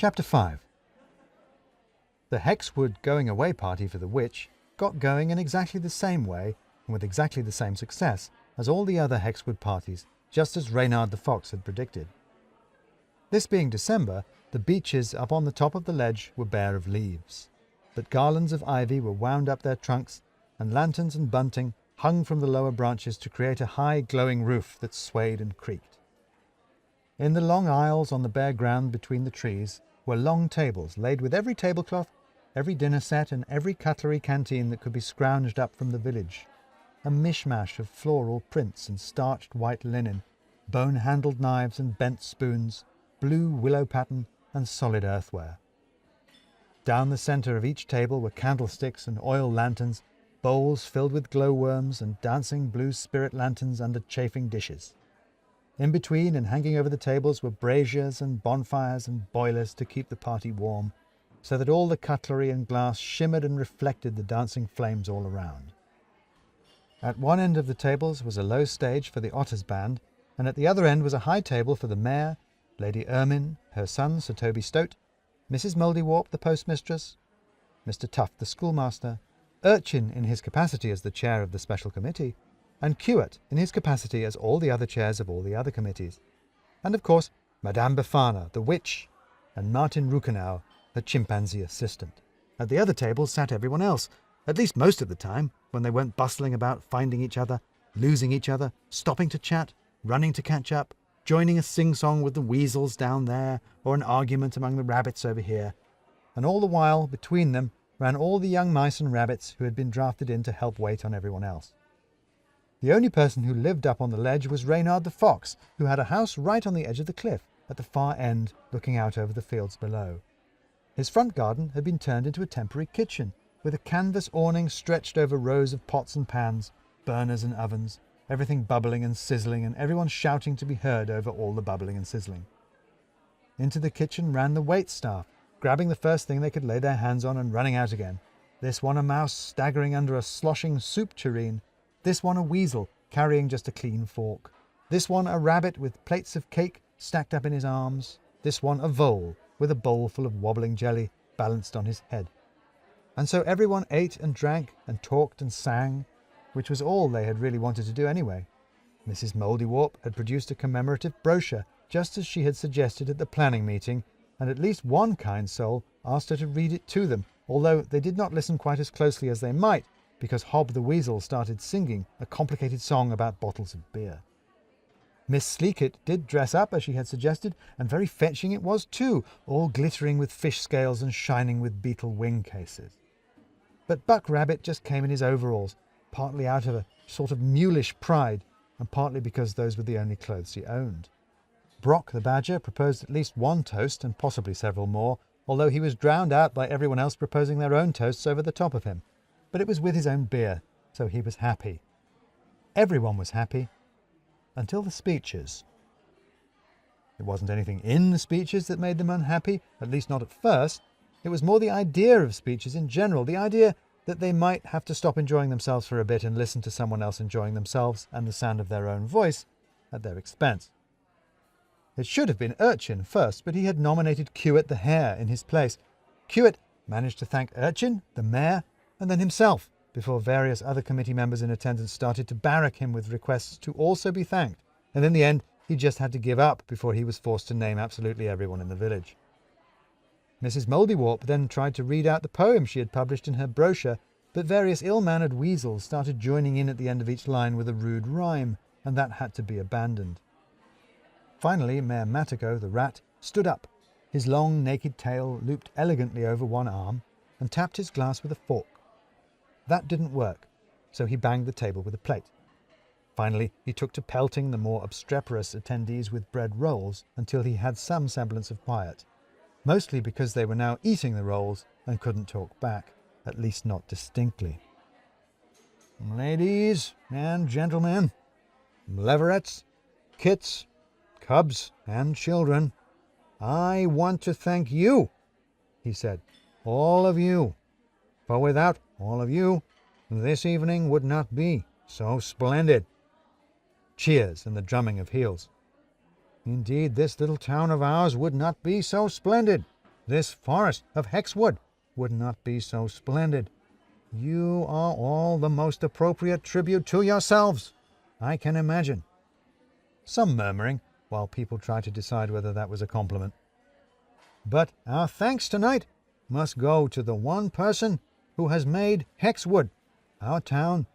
Chapter 5. The Hexwood going-away party for the witch got going in exactly the same way and with exactly the same success as all the other Hexwood parties, just as Reynard the Fox had predicted. This being December, the beeches up on the top of the ledge were bare of leaves, but garlands of ivy were wound up their trunks, and lanterns and bunting hung from the lower branches to create a high glowing roof that swayed and creaked. In the long aisles on the bare ground between the trees were long tables laid with every tablecloth, every dinner set, and every cutlery canteen that could be scrounged up from the village, a mishmash of floral prints and starched white linen, bone-handled knives and bent spoons, blue willow pattern and solid earthware. Down the centre of each table were candlesticks and oil lanterns, bowls filled with glowworms, and dancing blue spirit lanterns under chafing dishes. In between and hanging over the tables were braziers and bonfires and boilers to keep the party warm, so that all the cutlery and glass shimmered and reflected the dancing flames all around. At one end of the tables was a low stage for the Otters band, and at the other end was a high table for the mayor, Lady Ermine, her son Sir Toby Sturt, Mrs. Mouldiwarp the postmistress, Mr. Tuft the schoolmaster, Urchin in his capacity as the chair of the special committee, and Cewat in his capacity as all the other chairs of all the other committees, and of course Madame Befana the witch, and Martin Rukenau, the chimpanzee assistant. At the other tables sat everyone else, at least most of the time, when they weren't bustling about finding each other, losing each other, stopping to chat, running to catch up, joining a sing-song with the weasels down there, or an argument among the rabbits over here. And all the while, between them, ran all the young mice and rabbits who had been drafted in to help wait on everyone else. The only person who lived up on the ledge was Reynard the Fox, who had a house right on the edge of the cliff, at the far end, looking out over the fields below. His front garden had been turned into a temporary kitchen, with a canvas awning stretched over rows of pots and pans, burners and ovens, everything bubbling and sizzling, and everyone shouting to be heard over all the bubbling and sizzling. Into the kitchen ran the waitstaff, grabbing the first thing they could lay their hands on and running out again. This one a mouse staggering under a sloshing soup tureen, this one a weasel carrying just a clean fork, this one a rabbit with plates of cake stacked up in his arms, this one a vole with a bowl full of wobbling jelly balanced on his head. And so everyone ate and drank and talked and sang, which was all they had really wanted to do anyway. Mrs. Mouldiwarp had produced a commemorative brochure, just as she had suggested at the planning meeting, and at least one kind soul asked her to read it to them, although they did not listen quite as closely as they might, because Hob the Weasel started singing a complicated song about bottles of beer. Miss Sleekit did dress up as she had suggested, and very fetching it was too, all glittering with fish scales and shining with beetle wing cases. But Buck Rabbit just came in his overalls, partly out of a sort of mulish pride, and partly because those were the only clothes he owned. Brock the Badger proposed at least one toast, and possibly several more, although he was drowned out by everyone else proposing their own toasts over the top of him. But it was with his own beer, so he was happy. Everyone was happy, until the speeches. It wasn't anything in the speeches that made them unhappy, at least not at first. It was more the idea of speeches in general, the idea that they might have to stop enjoying themselves for a bit and listen to someone else enjoying themselves and the sound of their own voice at their expense. It should have been Urchin first, but he had nominated Cewat the Hare in his place. Cewat managed to thank Urchin, the mayor, and then himself, before various other committee members in attendance started to barrack him with requests to also be thanked, and in the end he just had to give up before he was forced to name absolutely everyone in the village. Mrs. Mouldiwarp then tried to read out the poem she had published in her brochure, but various ill-mannered weasels started joining in at the end of each line with a rude rhyme, and that had to be abandoned. Finally, Mayor Matico, the rat, stood up, his long naked tail looped elegantly over one arm, and tapped his glass with a fork. That didn't work, so he banged the table with a plate. Finally, he took to pelting the more obstreperous attendees with bread rolls until he had some semblance of quiet, mostly because they were now eating the rolls and couldn't talk back, at least not distinctly. "Ladies and gentlemen, leverets, kits, cubs and children, I want to thank you," he said, "all of you, for without all of you, this evening would not be so splendid." Cheers and the drumming of heels. "Indeed, this little town of ours would not be so splendid," this forest of Hexwood would not be so splendid. You are all the most appropriate tribute to yourselves, I can imagine. Some murmuring, while people tried to decide whether that was a compliment. But our thanks tonight must go to the one person who has made Hexwood, our town,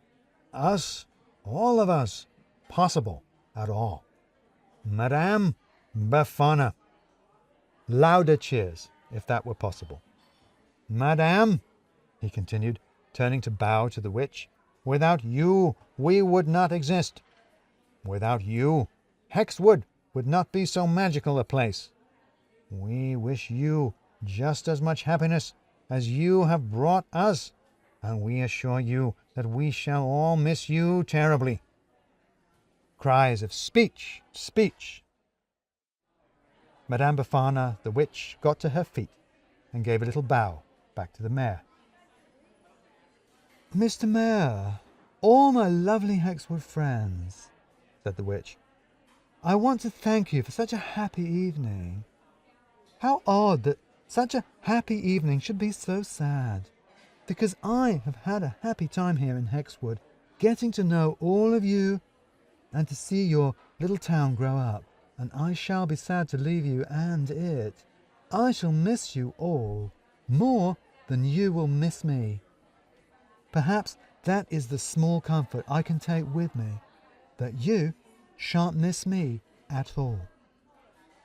us, all of us, possible at all. Madame Befana. Louder cheers, if that were possible. Madame, he continued, turning to bow to the witch, without you we would not exist. Without you, Hexwood would not be so magical a place. We wish you just as much happiness as you have brought us, and we assure you that we shall all miss you terribly. Cries of speech, speech. Madame Befana, the witch, got to her feet and gave a little bow back to the mayor. Mr. Mayor, all my lovely Hexwood friends, said the witch, I want to thank you for such a happy evening. How odd that such a happy evening should be so sad, because I have had a happy time here in Hexwood, getting to know all of you and to see your little town grow up, and I shall be sad to leave you and it. I shall miss you all, more than you will miss me. Perhaps that is the small comfort I can take with me, that you shan't miss me at all.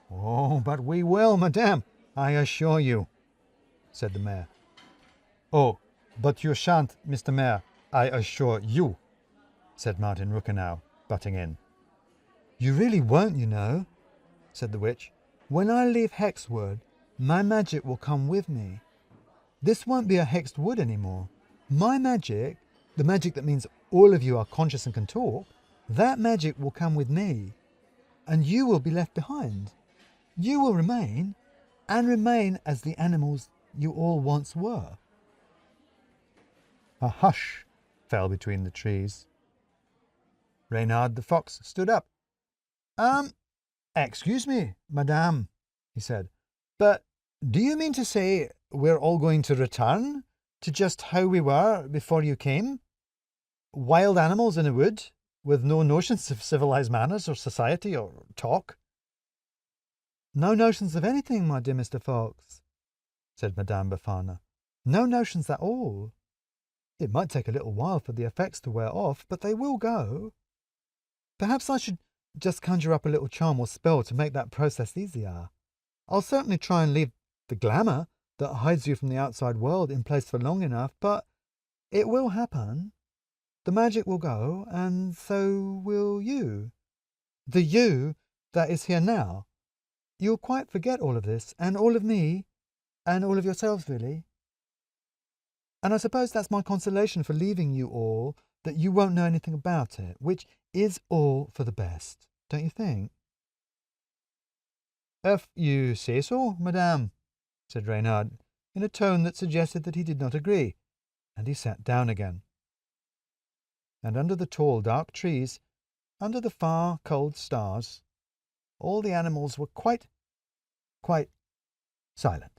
Oh, but we will, madame, I assure you, said the mayor. Oh, but you shan't, Mr. Mayor, I assure you, said Martin Ruckenau, butting in. You really won't, you know, said the witch. When I leave Hexwood, my magic will come with me. This won't be a hexed wood anymore. My magic, the magic that means all of you are conscious and can talk, that magic will come with me, and you will be left behind. You will remain, and remain as the animals you all once were. A hush fell between the trees. Reynard the fox stood up. Excuse me, madame, he said, but do you mean to say we're all going to return to just how we were before you came? Wild animals in a wood, with no notions of civilized manners or society or talk? No notions of anything, my dear Mr. Fox, said Madame Befana. No notions at all. It might take a little while for the effects to wear off, but they will go. Perhaps I should just conjure up a little charm or spell to make that process easier. I'll certainly try and leave the glamour that hides you from the outside world in place for long enough, but it will happen. The magic will go, and so will you. The you that is here now. You'll quite forget all of this, and all of me, and all of yourselves, really. And I suppose that's my consolation for leaving you all, that you won't know anything about it, which is all for the best, don't you think? If you say so, madame, said Reynard, in a tone that suggested that he did not agree, and he sat down again. And under the tall, dark trees, under the far, cold stars, all the animals were quite silent.